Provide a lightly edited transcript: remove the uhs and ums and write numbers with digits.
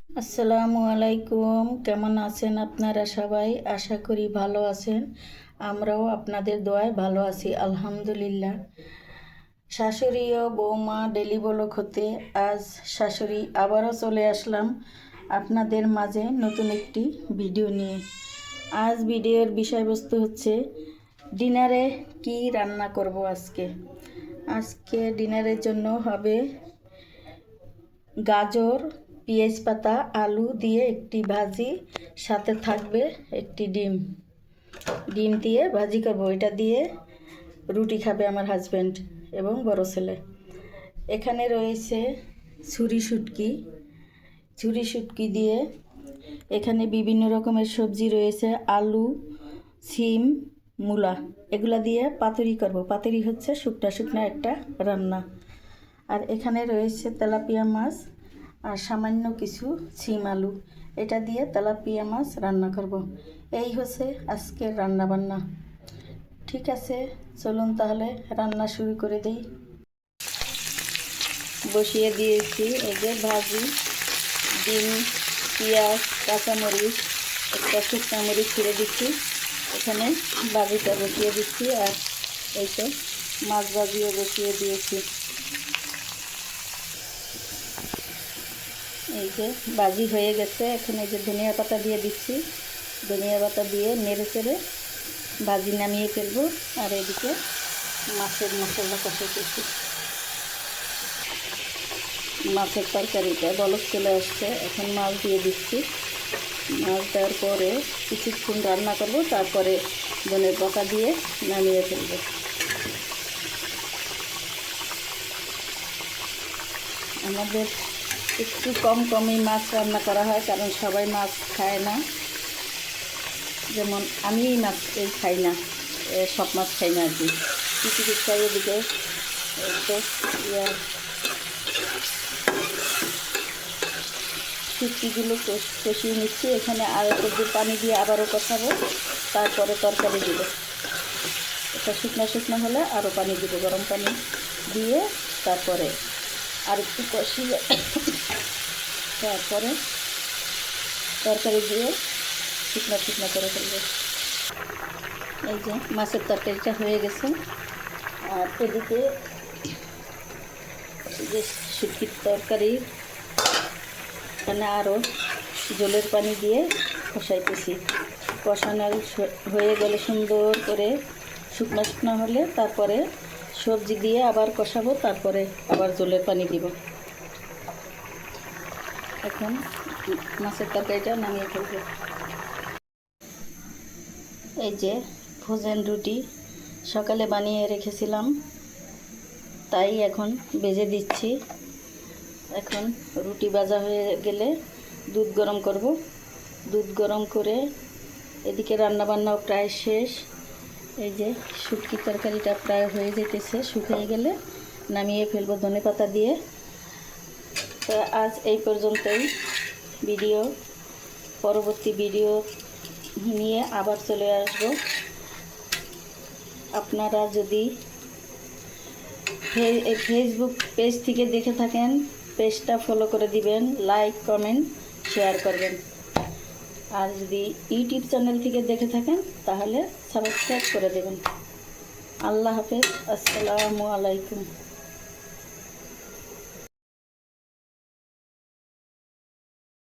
আসসালামু আলাইকুম। কেমন আছেন আপনারা সবাই? আশা করি ভালো আছেন। আমরাও আপনাদের দোয়ায় ভালো আছি আলহামদুলিল্লাহ। শাশুড়ি ও বৌমা ডেলি ব্লগ হতে আজ শাশুড়ি আবারও চলে আসলাম আপনাদের মাঝে নতুন একটি ভিডিও নিয়ে। আজ ভিডিওর বিষয়বস্তু হচ্ছে ডিনারে কি রান্না করব আজকে ডিনারের জন্য হবে গাজর, পেঁয়াজ পাতা, আলু দিয়ে একটি ভাজি, সাথে থাকবে একটি ডিম দিয়ে ভাজি করব। এটা দিয়ে রুটি খাবে আমার হাজব্যান্ড এবং বড় ছেলে। এখানে রয়েছে ছুরি শুটকি দিয়ে এখানে বিভিন্ন রকমের সবজি রয়েছে, আলু, সিম, মূলা, এগুলা দিয়ে পাতুরি করব। পাতুরি হচ্ছে শুকনা শুকনা একটা রান্না। আর এখানে রয়েছে তেলাপিয়া মাছ আর সামান্য কিছু সিম আলু, এটা দিয়ে তেলাপিয়া মাছ রান্না করব। এই হচ্ছে আজকের রান্না বান্না। ঠিক আছে, চলুন তাহলে রান্না শুরু করে দিই। বসিয়ে দিয়েছি এই যে ভাজি, ডিম, পেঁয়াজ, কাঁচামরিচ, একটা শুকনা মরিচ ছিঁড়ে দিচ্ছি, এখানে ভাজিটা বসিয়ে দিচ্ছি। আর এই তো মাছ ভাজিও বসিয়ে দিয়েছি। এই যে ভাজি হয়ে গেছে, এখন এই যে ধনিয়া পাতা দিয়ে দিচ্ছি। ধনিয়া পাতা দিয়ে নেড়ে চেড়ে ভাজি নামিয়ে ফেলবো। আর এদিকে মাছের মশলা কষাইতেছি। মাছের তরকারিটা বলক চলে আসছে, এখন মাছ দিয়ে দিচ্ছি। মাছ দেওয়ার পরে কিছুক্ষণ রান্না করবো, তারপরে ধনের পাতা দিয়ে নামিয়ে ফেলবো। আমাদের একটু কমই মাছ রান্না করা হয়, কারণ সবাই মাছ খায় না। যেমন আমি মাছ খাই না, সব মাছ খাই না আর কি। কিছু কিছু খাই। এদিকে শুটকিগুলো কষিয়ে নিচ্ছি। এখানে আর একটু পানি দিয়ে আবারও কষাবো, তারপরে তরকারি দিব। এটা শুকনো হলে আরও পানি দিব, গরম পানি দিয়ে তারপরে আর একটু কষিয়ে তারপরে তরকারি দিয়ে শুকনো করে ফেলবো। এই যে মাছের তরকারিটা হয়ে গেছে। আর এদিকে যে শুটকির তরকারি, এখানে আরও জলের পানি দিয়ে কষাইতেছি। কষানো হয়ে গেলে সুন্দর করে শুকনো হলে তারপরে সবজি দিয়ে আবার কষাবো, তারপরে আবার জলের পানি দিব। এখন মাছের তরকারিটা নামিয়ে ফেলবো। এই যে ফ্রোজেন রুটি সকালে বানিয়ে রেখেছিলাম, তাই এখন ভেজে দিচ্ছি। এখন রুটি ভাজা হয়ে গেলে দুধ গরম করব। দুধ গরম করে এদিকে রান্নাবান্নাও প্রায় শেষ। এই যে শুটকি তরকারিটা প্রায় হয়ে যেতেছে, শুকিয়ে গেলে নামিয়ে ফেলবো ধনেপাতা দিয়ে। তো আজ এই পর্যন্তই ভিডিও। পরবর্তী ভিডিও নিয়ে আবার চলে আসব। আপনারা যদি ফেসবুক পেজ থেকে দেখে থাকেন, পেজটা ফলো করে দিবেন, লাইক, কমেন্ট, শেয়ার করবেন। আর যদি ইউটিউব চ্যানেল থেকে দেখে থাকেন তাহলে সাবস্ক্রাইব করে দেবেন। আল্লাহ হাফেজ। আসসালামু আলাইকুম।